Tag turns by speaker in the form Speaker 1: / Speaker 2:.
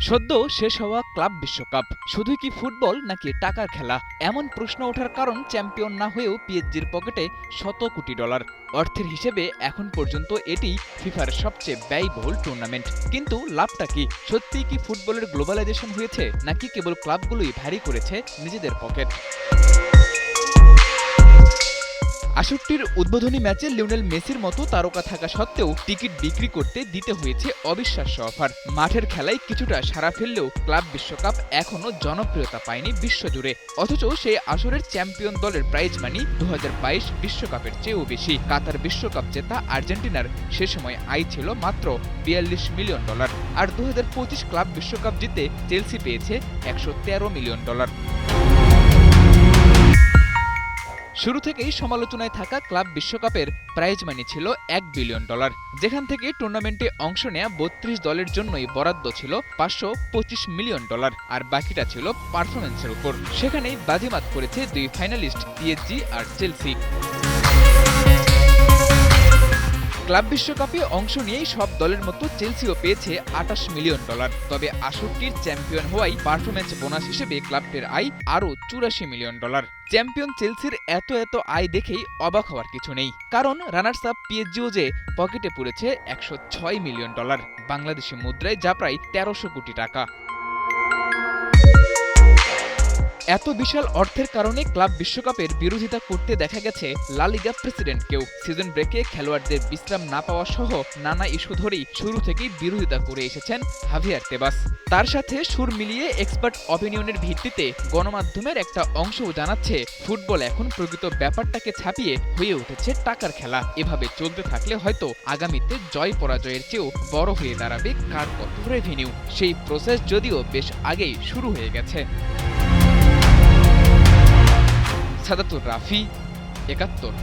Speaker 1: সদ্য শেষ হওয়া ক্লাব বিশ্বকাপ শুধু কি ফুটবল নাকি টাকার খেলা? এমন প্রশ্ন ওঠার কারণ চ্যাম্পিয়ন না হয়েও পিএসজির পকেটে শত কোটি ডলার অর্থের হিসেবে এখন পর্যন্ত এটি ফিফার সবচেয়ে ব্যয়বহুল টুর্নামেন্ট। কিন্তু লাভটা কি? সত্যিই কি ফুটবলের গ্লোবালাইজেশন হয়েছে নাকি কেবল ক্লাবগুলোই ভারী করেছে নিজেদের পকেট? ৬৮র উদ্বোধনী ম্যাচে লিওনেল মেসির মতো তারকা থাকা সত্ত্বেও টিকিট বিক্রি করতে দিতে হয়েছে অবিশ্বাস্য অফার। মাঠের খেলায় কিছুটা সাড়া ফেললেও ক্লাব বিশ্বকাপ এখনও জনপ্রিয়তা পায়নি বিশ্বজুড়ে। অথচ সেই আসরের চ্যাম্পিয়ন দলের প্রাইজ মানি ২০২২ বিশ্বকাপের চেয়েও বেশি। কাতার বিশ্বকাপ জেতা আর্জেন্টিনার সে সময় আয় ছিল মাত্র $৪২ মিলিয়ন, আর ২০২৫ ক্লাব বিশ্বকাপ জিতে চেলসি পেয়েছে $১১৩ মিলিয়ন। শুরু থেকেই সমালোচনায় থাকা ক্লাব বিশ্বকাপের প্রাইজ মানি ছিল $১ বিলিয়ন, যেখান থেকে টুর্নামেন্টে অংশ নেয়া ৩২ দলের জন্যই বরাদ্দ ছিল $৫২৫ মিলিয়ন, আর বাকিটা ছিল পারফরম্যান্সের উপর। সেখানেই বাজিমাত করেছে দুই ফাইনালিস্ট পিএসজি আর চেলসি। ক্লাব বিশ্বকাপে অংশ নিয়েই সব দলের মতো চেলসিও পেয়েছে $২৮ মিলিয়ন। তবে ৬৮র চ্যাম্পিয়ন হওয়ায় পারফরম্যান্স বোনাস হিসেবে ক্লাবটির আয় আরও $৮৪ মিলিয়ন। চ্যাম্পিয়ন চেলসির এত আয় দেখেই অবাক হওয়ার কিছু নেই, কারণ রানার্স আপ পিএসজিও যে পকেটে পড়েছে $১০৬ মিলিয়ন, বাংলাদেশি মুদ্রায় যা প্রায় ১৩০০ কোটি টাকা। এত বিশাল অর্থের কারণে ক্লাব বিশ্বকাপের বিরোধিতা করতে দেখা গেছে লা লিগা প্রেসিডেন্টকেও। সিজন ব্রেকে খেলোয়াড়দের বিশ্রাম না পাওয়া সহ নানা ইস্যু ধরেই শুরু থেকেই বিরোধিতা করে এসেছেন হাভিয়ার তেবাস। তার সাথে সুর মিলিয়ে এক্সপার্ট অপিনিয়নের ভিত্তিতে গণমাধ্যমের একটা অংশও জানাচ্ছে ফুটবল এখন প্রকৃত ব্যাপারটাকে ছাপিয়ে হয়ে উঠেছে টাকার খেলা। এভাবে চলতে থাকলে হয়তো আগামীতে জয় পরাজয়ের চেয়েও বড় হয়ে দাঁড়াবে কার কত রেভিনিউ। সেই প্রসেস যদিও বেশ আগেই শুরু হয়ে গেছে। সাদাতুর রাফি, ৭১।